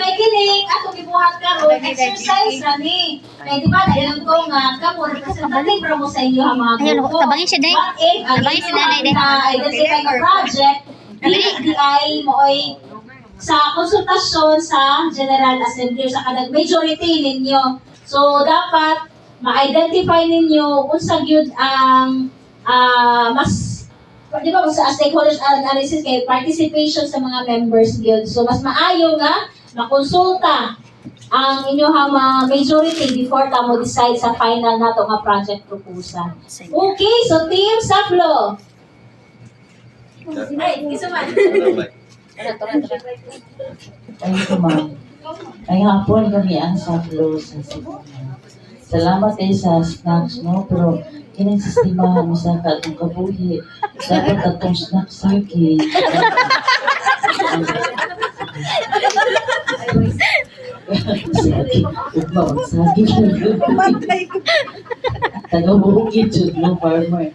kay kining ato gibuhat karon exercise na ni. Kay di ba dayon ko nga kamo representative ra mo sa inyo ha mga Ayun, grupo. tabangin siya, Day. Tabangin si Nanay, Day. Identify nga project, DI mo ay sa konsultasyon sa General Assembly sa kadag majority ninyo. So dapat ma-identify ninyo unsa gyud ang mas di ba sa stakeholders analysis kay participation sa mga members gyud. So mas maayo nga makonsulta ang inyong mga majority before ta mo decide sa final nato nga project proposal. Okay, so team Saflo. Ay, kisuman. Ay, ma'am. Ay, hapon kami ang Saflo sa Cebu. Salamat sa snacks mo, pero kinang sistemahan mo sa katong kabuhi. Dapat atong snacks sa akin. Ugma, magsagi taga-buhugid yun, no, farmer.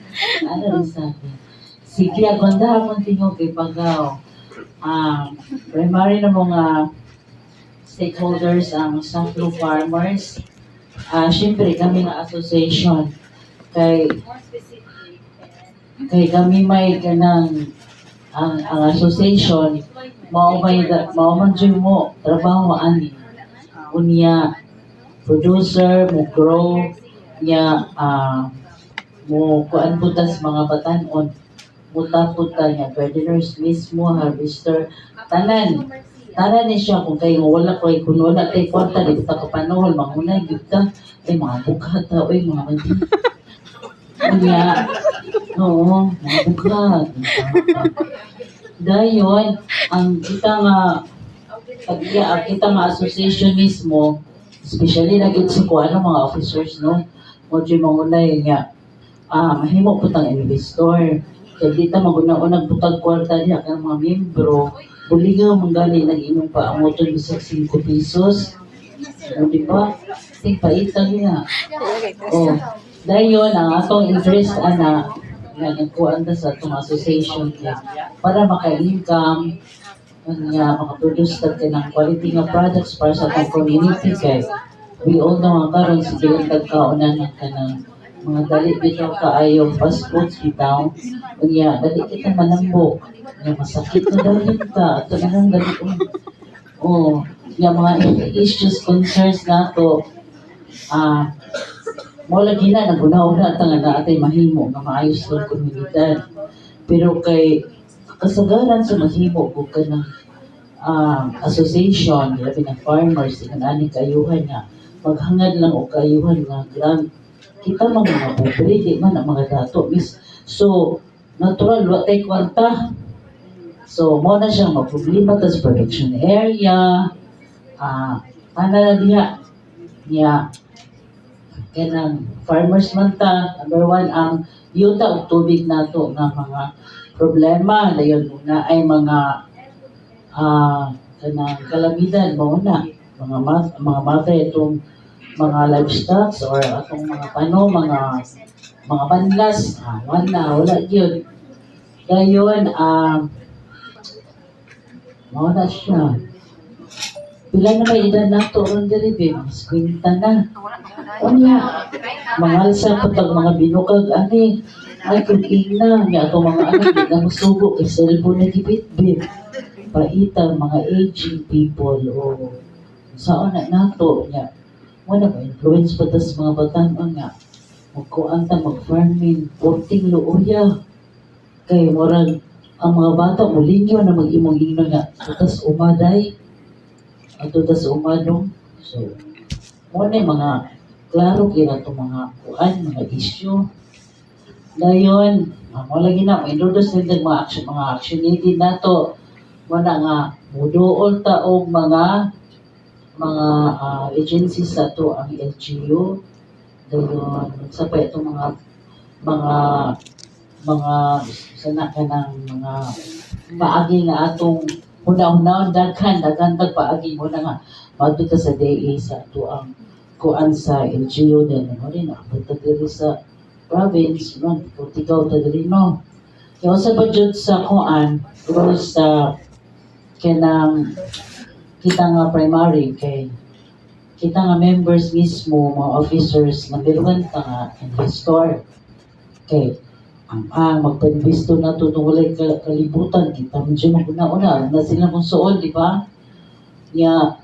Ano rin sa akin? Sige, aganda akong tingog kay Pagaw. Primary na mga stakeholders ang Saflo Farmers. Siyempre kami nga association kay kami may ganang ang association mao man jud mo trabaho ani unya producer mo grow nya mo kuan putas mga batan-on mutapot ta niya gardeners mismo harvester tanan ni siya kung kayo wala ko kung wala kay kwarta di ta kapanahon manguna gyud ta ay mga bukhat ta oy mga mandi unya oo mga bukhat dayon ang kita nga association mismo especially na gid sa kuan mga officers no mo jud mangulay nga mahimo po tang investor kaya dito maguna-unang butag kwarta niya ang mga membro buligaw manggali nag-inom pa ang motor bisag 5 pesos o diba? Tingpaitang niya o dayon ang atong interest ana nga nagkuhan ta sa atong association niya para maka-income nga makaproduce ta ng quality nga products para sa atong community kay we all know nga karon sige lang tagkaunan ng kanang mga dali bitaw kaayo fast foods bitaw unya dali kita manambok nga masakit na dali ka ato na lang dali yung mga issues concerns nato mo lagi na naguna-una ta nga naatay mahimo nga maayos ng komunidad pero kay kasagaran sa mahimo kung ka ng association labi ng farmers ani kayuhan nga maghangad lang o kayuhan nga grant kita mga pobre, di man ang mga dato, miss. So, natural, watay kwarta. So, mo na siyang magproblema sa production area, na diha, niya, kanang farmers man ta, number one, ang yuta o tubig nato ng mga problema, dayon muna ay mga kanang kalamidad, mauna, mga mata itong mga livestock or atong mga mga banlas wala yun dayon wala siya pila na may edad nato ron diri be mas kwinta na unya mangalsa patag mga binukag ani ay kung na niya atong mga anak di na musugo kay cellphone na gibit be paita mga aging people o saan na nato niya wala ba influence pa tas mga batan nga magkuan ta mag-farming porting luoya kay moral ang mga bata mulingyo na mag-imong-ingno nga tutas umaday at tutas umadong so muna mga klaro kaya itong mga kuan mga issue dayon mo lagi na ma-introduce nila mga action needed nato muna nga muduol ta og mga agencies sa to ang LGU dayon sa pa itong mga sana ka ng mga paagi nga atong una-una daghan tag paagi mo na nga madto sa DA sa to ang kuan sa LGU din mo rin punta diri sa province no politikaw ta diri no kaya sa budget sa kuan sa kanang kita nga primary kay kita nga members mismo, mga officers, nabiruan ta nga investor. Kay ang magpa-investo na to nung walay kalibutan, kita medyo una-una, na sila mong suol, di ba? Ya,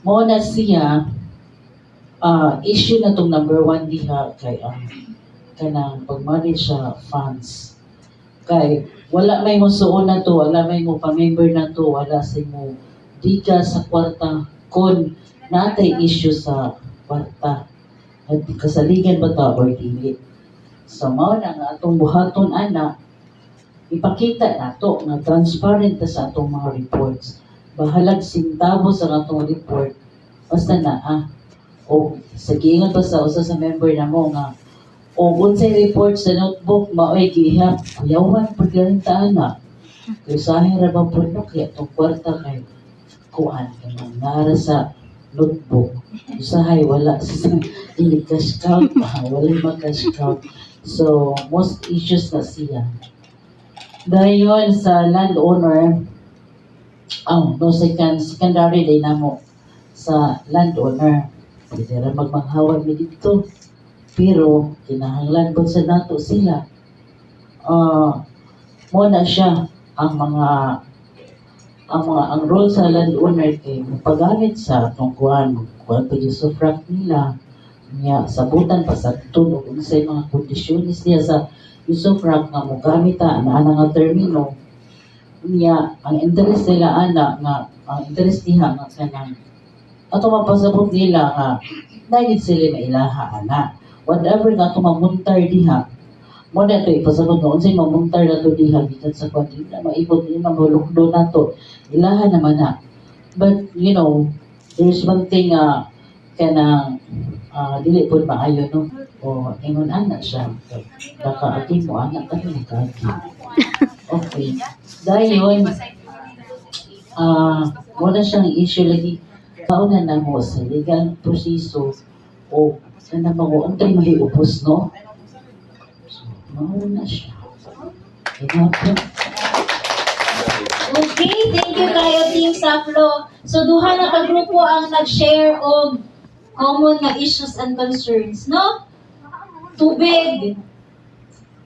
mo na siya, issue na tong number 1 diha kay ang kanang pag-manage sa funds. Kay wala may mo suon na to, wala may mo pa-member na to, wala sa mo di ka sa kwarta kon natay issue sa kwarta. At kasaligan ba ta or dili? So mao na nga atong buhaton ana ipakita nato nga transparent ta sa atong mga reports. Bahalag sintabo sa atong report basta na o sa giingon pa sa usa sa member na mo nga o unsay report sa notebook mao'y gihap kuyawan pud galing ta ana. Usahay ra ba pud no kaya itong kwarta kay kuan kanang nara sa notebook. Usahay wala sa cash count, wala mag-cash count. So, most issues na siya. Dahil yun sa landowner, no, secondary din na mo sa landowner. Pwede rin magmanghawan mi dito. Pero, kinahanglan po sa nato sila. Muna siya ang role sa landowner kay magpagamit sa atong kuan pa yung sufract nila niya sabutan pa sa tunog kung sa mga kondisyones niya sa usufract nga mo gamit na nga termino niya ang interest nila ang interest niya nga kanang ato mapasabot nila nga dahil sila mailaha whatever nga tumamuntar diha mo na ito ipasabot noon sa mamuntar na ito diha bitan sa kwanti na maipot din ang hulukdo na ito ilahan naman na but you know there's one thing kanang dili po maayo no o ingon anak siya nakaagi mo anak kami nakaagi okay dahil yun wala siyang issue lagi kauna na mo sa legal proseso o na mga untay maliupos no mauna siya. Okay, thank you kayo Team Saplo. So duha na ka grupo ang nag-share og common nga issues and concerns, no? Tubig.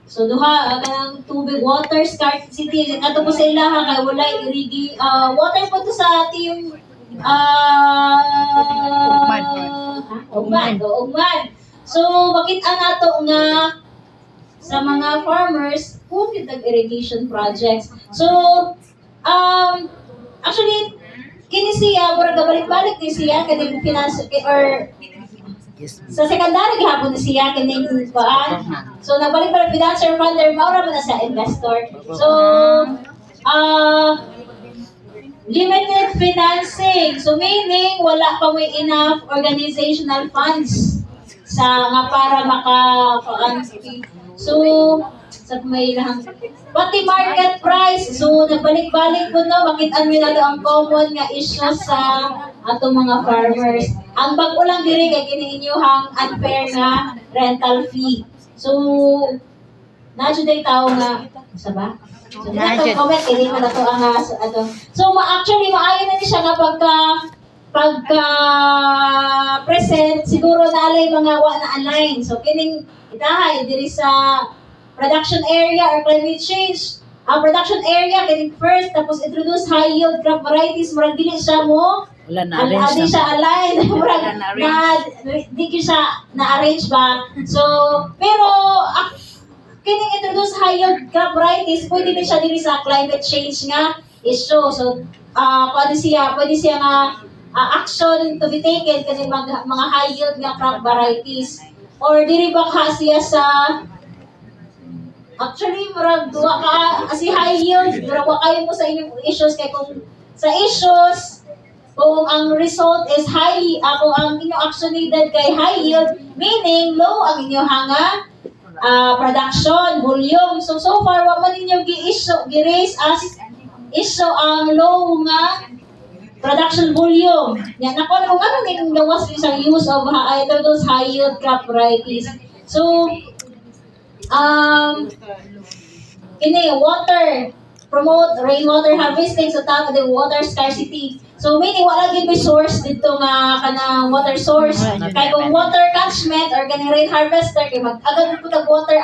So duha kanang tubig, water scarcity kadto po sa ilaha kay walay irigi water po to sa team ugman. So makita nato nga sa mga farmers kung irrigation projects. So, actually, kini siya, mura gabalik-balik ni siya, kani finance, or sa secondary gihapon ni siya, kani baan. So, nagbalik-balik financer, funder, maura mo na sa investor. So, limited financing. So, meaning, wala pa may enough organizational funds sa nga para so, sa may lahang pati market price. So, nagbalik-balik po no, makita nyo na ang common nga issues sa atong mga farmers. Ang bago lang diri kay kiniinyuhang unfair nga rental fee. So, nadyo day tao nga, isa ba? So, nato comment, hindi mo na to ang ato. So, actually, maayon na ni siya nga pagka-present, siguro nalay mga wa na align. So, kining itahay, diri sa production area or climate change. Ang production area, kining first, tapos introduce high yield crop varieties, murag dili siya mo, di siya align, murag di siya na-arrange ba. So, pero, kining introduce high yield crop varieties, pwede din siya diri sa climate change nga issue. So, pwede siya nga action to be taken kasi mga high yield nga crop varieties or diri ba ka siya sa actually murag duwa ka si high yield murag wa kayo mo sa inyong issues kay kung sa issues kung ang result is high kung ang inyong action needed kay high yield meaning low ang inyong hanga production volume so far wa man ninyo gi-raise as issue ang low nga production volume. Yan, ako na kung ano yung gawas sa use of those high yield crop varieties. So, water, promote rainwater harvesting, so tama din water scarcity. So meaning wala gyud may source dito nga kanang water source. Kay kung water catchment or kaning rain harvester kay mag-agad po tag water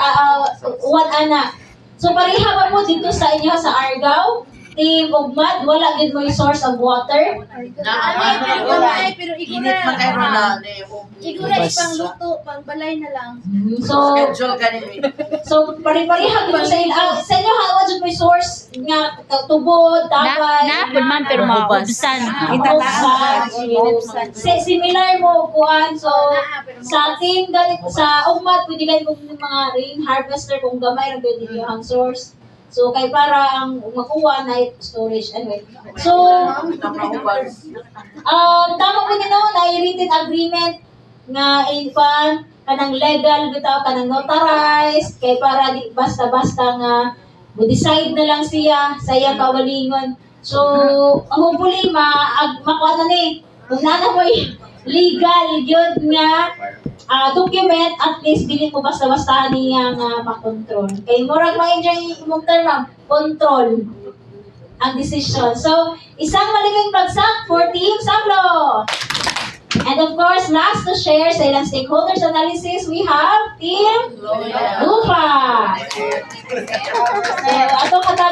uwan ana. So pareha ba mo dito sa inyo sa Argao? Team Ugmad, wala gid mo source of water. Pero igura. Igura ipang luto, pang balay na lang. So pare-pareha gid mo sa inyo. Sa inyo hawa jud may source nga tubod, dapay. Napod man pero maubsan. Similar mo kuan. So sa ating sa Ugmad pwede kayo kung mga rain harvester kung gamay ra gyud yung source. So kay para ang makuha na storage anyway. So tama po nino na written agreement nga infan kanang legal bitaw kanang notarized kay para di basta-basta nga mo decide na lang siya sa iyang kawalingon. So hopefully makuha na ni kung nana mo legal gyud nga document, at least dili mo basta-basta niya nga makontrol. Kay murag ma-enjoy imong term, control ang decision. So, isang malaking bagsak for Team Sablo. And of course, last to share sa ilang stakeholders analysis, we have Team Lupa. So, ato kataga